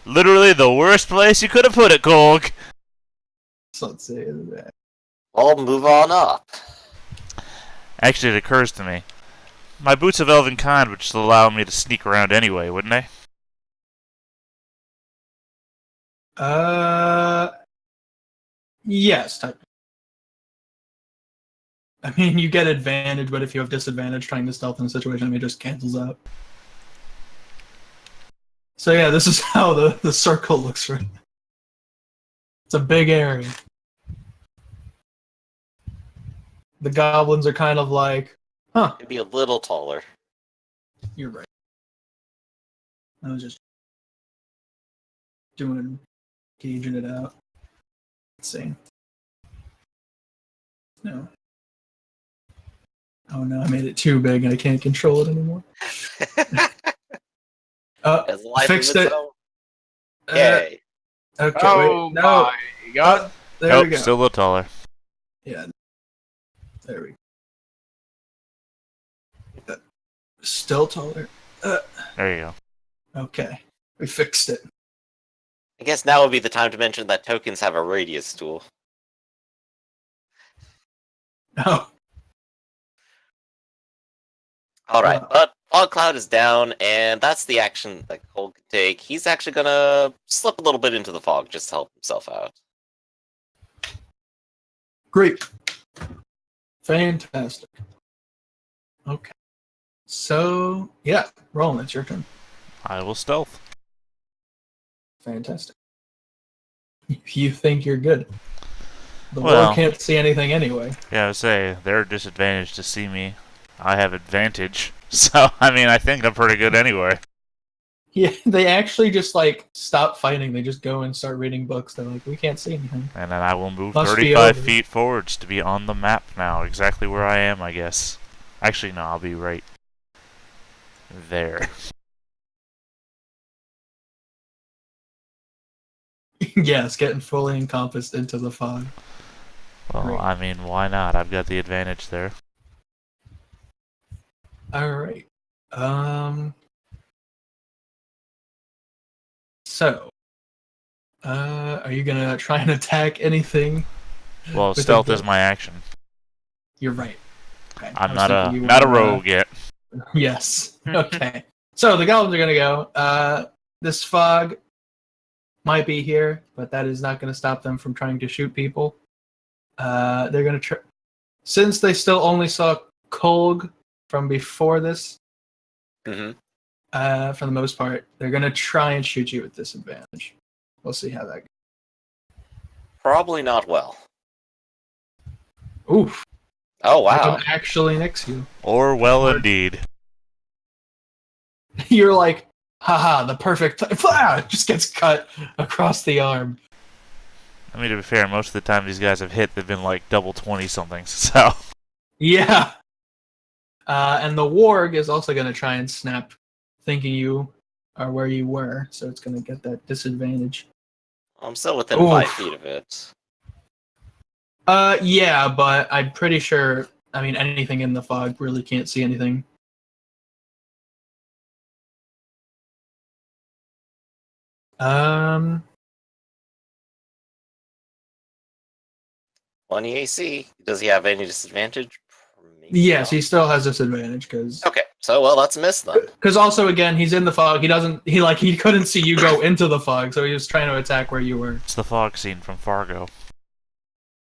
Literally the worst place you could have put it, Kolg. So let's see. Well, move on up. Actually, it occurs to me. My boots of elven kind would just allow me to sneak around anyway, wouldn't they? Yes. I mean, you get advantage, but if you have disadvantage trying to stealth in a situation, it just cancels out. So yeah, this is how the circle looks right now. It's a big area. The goblins are kind of like, huh, It'd be a little taller. you're right. I was just gauging it out. Let's see. No. Oh no, I made it too big and I can't control it anymore. As a life Fixed of its it. own. Uh, Yay. okay, Oh wait. No. my God. There Nope, we go. still a little taller. Yeah. There we go. Still taller. There you go. Okay. We fixed it. I guess now would be the time to mention that tokens have a radius tool. Oh. Alright, Wow. but Fog Cloud is down, and that's the action that Cole can take. He's actually gonna slip a little bit into the fog just to help himself out. Great. Fantastic. Okay. So, yeah, Roland, it's your turn. I will stealth. Fantastic. You think you're good. The Well- war can't see anything anyway. Yeah, I would say they're disadvantaged to see me. I have advantage. So, I mean, I think I'm pretty good anyway. Yeah, they actually just like stop fighting. They just go and start reading books. They're like, we can't see anything. And then I will move Must be 35 over. feet forwards to be on the map now, exactly where I am, I guess. Actually, no, I'll be right there. Yes, getting fully encompassed into the fog. Well, Great. I mean, why not? I've got the advantage there. All right. So, are you gonna try and attack anything? Well, With stealth the- is my action. You're right. Okay. I I'm was not a thinking you not a were, rogue yet. Yes. Okay. So the goblins are gonna go. This fog might be here, but that is not gonna stop them from trying to shoot people. They're gonna try. Since they still only saw Kolg from before this, Mm-hmm. for the most part, they're gonna try and shoot you with disadvantage. We'll see how that Probably not well. goes. Oof. Oh, One wow. actually nicks you. Or well, indeed. You're like, haha, the perfect. It just gets cut across the arm. I mean, to be fair, most of the time these guys have hit, they've been like double 20 somethings. So Yeah. And the warg is also going to try and snap, thinking you are where you were, so it's going to get that disadvantage. I'm still within Oof. 5 feet of it. Yeah, but I'm pretty sure. I mean, anything in the fog really can't see anything. Um. 20 AC. Does he have any disadvantage? Maybe Yes, not. he still has disadvantage because. Okay, so well, that's a miss then. Because also, again, he's in the fog. He couldn't see you go into the fog, so he was trying to attack where you were. it's the fog scene from Fargo.